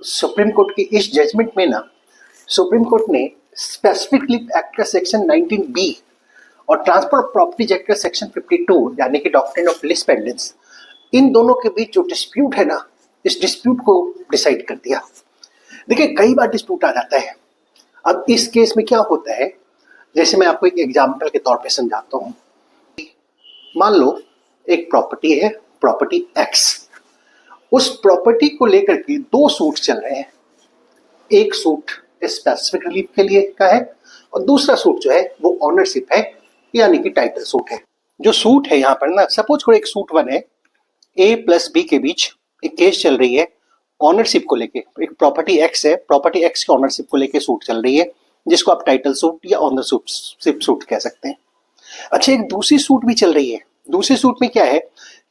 Supreme court की इस judgement में ना सुप्रीम कोर्ट ने स्पेसिफिकली एक्ट का सेक्शन 19B और ट्रांसफर ऑफ प्रॉपर्टीज एक्ट का सेक्शन 52 यानी कि डॉक्ट्रिन ऑफ लीज पेंडेंस, इन दोनों के बीच जो डिस्प्यूट है ना, इस डिस्प्यूट को डिसाइड कर दिया। देखिए, कई बार डिस्प्यूट आ जाता है। अब इस केस में क्या होता है, जैसे मैं आपको एक एग्जाम्पल के तौर पे समझाता हूँ। मान लो एक प्रॉपर्टी है, प्रॉपर्टी एक्स। उस प्रॉपर्टी को लेकर के दो सूट चल रहे हैं। एक सूट स्पेसिफिक रिलीफ के लिए का है और दूसरा सूट जो है वो ऑनरशिप है, यानी कि टाइटल सूट है। जो सूट है यहाँ पर ना, सपोज करो एक सूट वन है, ए प्लस बी के बीच एक केस चल रही है ऑनरशिप को लेके। एक प्रॉपर्टी एक्स है, प्रॉपर्टी एक्स के ऑनरशिप को लेके सूट चल रही है, जिसको आप टाइटल सूट या ऑनरशिप सूट कह सकते हैं। अच्छा, एक दूसरी सूट भी चल रही है। दूसरी सूट में क्या है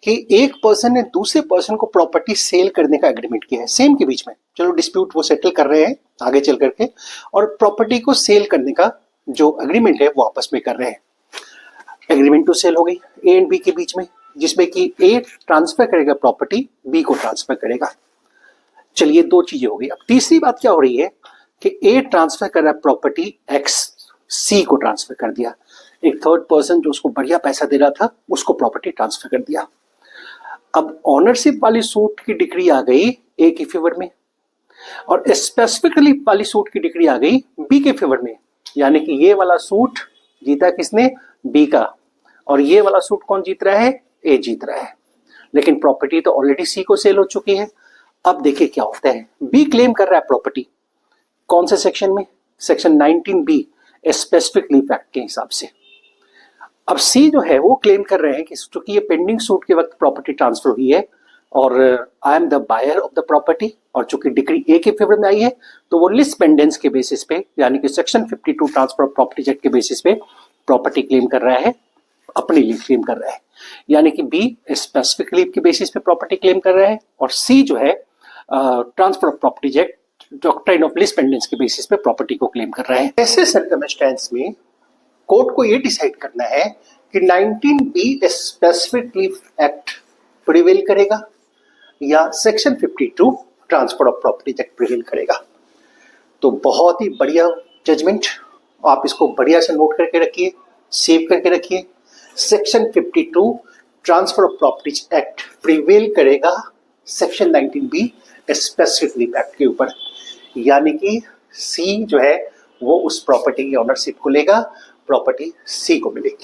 कि एक पर्सन ने दूसरे पर्सन को प्रॉपर्टी सेल करने का एग्रीमेंट किया है सेम के बीच में। चलो डिस्प्यूट वो सेटल कर रहे हैं आगे चल करके, और प्रॉपर्टी को सेल करने का जो एग्रीमेंट है वो आपस में कर रहे हैं। एग्रीमेंट टू सेल हो गई ए एंड बी के बीच में, जिसमें कि ए ट्रांसफर करेगा प्रॉपर्टी, बी को ट्रांसफर करेगा। चलिए, दो चीजें हो गई। अब तीसरी बात क्या हो रही है कि ए ट्रांसफर कर रहा है प्रॉपर्टी एक्स, सी को ट्रांसफर कर दिया। एक थर्ड पर्सन जो उसको बढ़िया पैसा दे रहा था, उसको प्रॉपर्टी ट्रांसफर कर दिया। अब ऑनरशिप वाली सूट की डिग्री आ गई ए के फेवर में, और स्पेसिफिकली वाली सूट की डिग्री आ गई बी के फेवर में। यानी कि ये वाला सूट जीता किसने? बी का। और ये वाला सूट कौन जीत रहा है? ए जीत रहा है। लेकिन प्रॉपर्टी तो ऑलरेडी सी को सेल हो चुकी है। अब देखिए क्या होता है। बी क्लेम कर रहा है प्रॉपर्टी, कौन से सेक्शन में? Section 19B specific leaf act के हिसाब से। अब सी जो है वो क्लेम कर रहे हैं कि चूंकि ये पेंडिंग सूट के वक्त प्रॉपर्टी ट्रांसफर हुई है और I am the buyer of the property, और चूंकि डिग्री ए के फेवर में आई है, तो वो लीज पेंडेंस के बेसिस पे, यानी कि section 52 transfer of property act के बेसिस पे प्रॉपर्टी क्लेम कर रहा है, अपनी लीज क्लेम कर रहा है। यानी कि बी स्पेसिफिक लीव के बेसिस पे प्रॉपर्टी क्लेम कर रहा है, और सी जो है transfer of property act doctrine of lease pendens के बेसिस पे प्रॉपर्टी को क्लेम कर रहा है। ऐसे सर्कमस्टेंस में कोर्ट को ये डिसाइड करना है कि 19B specific leave act prevail करेगा या section 52 transfer of property act prevail करेगा। तो बहुत ही बढ़िया जजमेंट, आप इसको बढ़िया से नोट करके रखिए, सेव करके रखिए। Section 52 transfer of property act prevail करेगा section 19B specific leave act के ऊपर, यानी कि सी जो है वो उस प्रॉपर्टी की ऑनरशिप को लेगा, प्रॉपर्टी सी को मिलेगी।